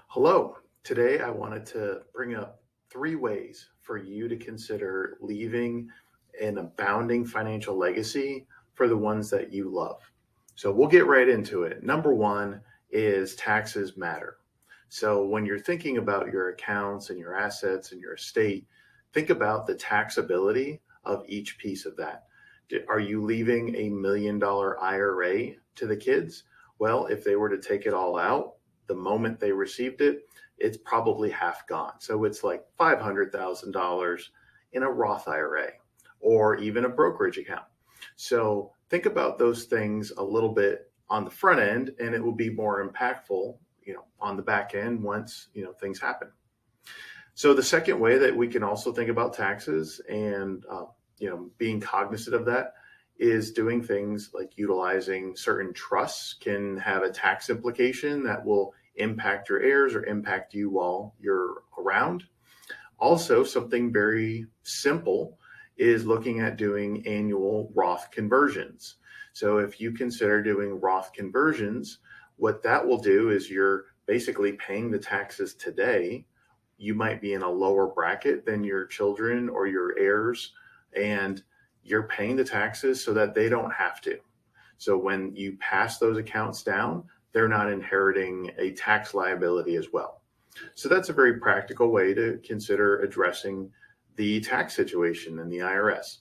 Hello. Today I wanted to bring up three ways for you to consider leaving an abounding financial legacy for the ones that you love. So we'll get right into it. Number one is taxes matter. So when you're thinking about your accounts and your assets and your estate, think about the taxability of each piece of that. Are you leaving $1 million IRA to the kids? Well, if they were to take it all out, the moment they received it, it's probably half gone. So it's like $500,000 in a Roth IRA or even a brokerage account. So think about those things a little bit on the front end, and it will be more impactful, on the back end once, things happen. So the second way that we can also think about taxes and, being cognizant of that is doing things like utilizing certain trusts can have a tax implication that will impact your heirs or impact you while you're around. Also, something very simple is looking at doing annual Roth conversions. So if you consider doing Roth conversions, what that will do is you're basically paying the taxes today. You might be in a lower bracket than your children or your heirs, and you're paying the taxes so that they don't have to. So when you pass those accounts down, they're not inheriting a tax liability as well. So that's a very practical way to consider addressing the tax situation in the IRS.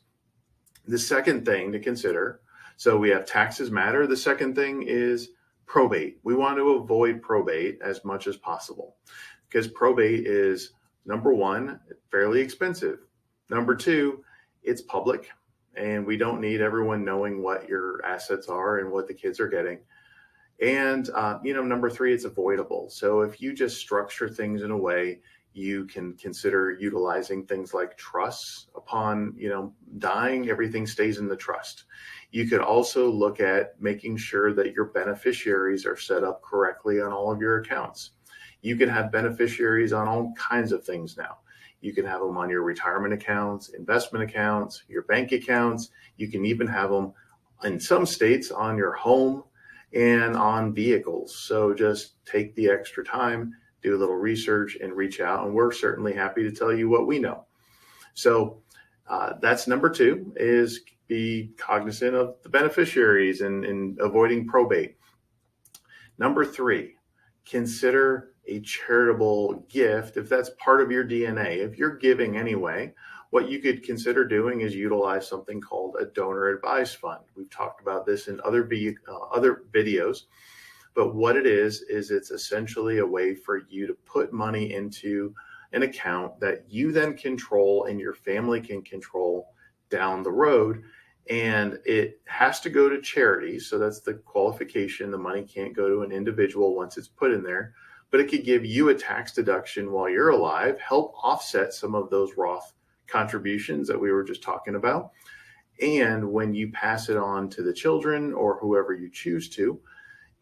The second thing to consider, so we have taxes matter. The second thing is probate. We want to avoid probate as much as possible because probate is, number one, fairly expensive. Number two, it's public, and we don't need everyone knowing what your assets are and what the kids are getting. And, number three, it's avoidable. So if you just structure things in a way, you can consider utilizing things like trusts. Upon, dying, everything stays in the trust. You could also look at making sure that your beneficiaries are set up correctly on all of your accounts. You can have beneficiaries on all kinds of things now. You can have them on your retirement accounts, investment accounts, your bank accounts. You can even have them in some states on your home and on vehicles. So just take the extra time, do a little research, and reach out. And we're certainly happy to tell you what we know. So that's number two, is be cognizant of the beneficiaries and avoiding probate. Number three, consider a charitable gift if that's part of your DNA. If you're giving anyway, what you could consider doing is utilize something called a donor advised fund. We've talked about this in other videos, but what it is it's essentially a way for you to put money into an account that you then control and your family can control down the road. And it has to go to charity. So that's the qualification. The money can't go to an individual once it's put in there, but it could give you a tax deduction while you're alive, help offset some of those Roth contributions that we were just talking about. And when you pass it on to the children or whoever you choose to,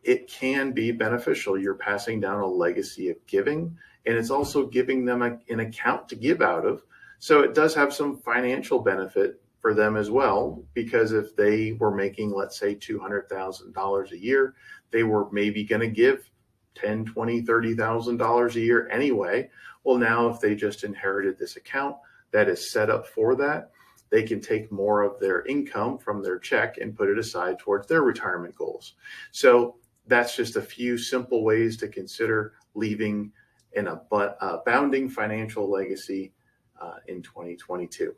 it can be beneficial. You're passing down a legacy of giving, and it's also giving them an account to give out of. So it does have some financial benefit for them as well, because if they were making, let's say, $200,000 a year, they were maybe going to give $10,000, $20,000, $30,000 a year anyway. Well, now if they just inherited this account that is set up for that, they can take more of their income from their check and put it aside towards their retirement goals. So that's just a few simple ways to consider leaving an abounding financial legacy in 2022.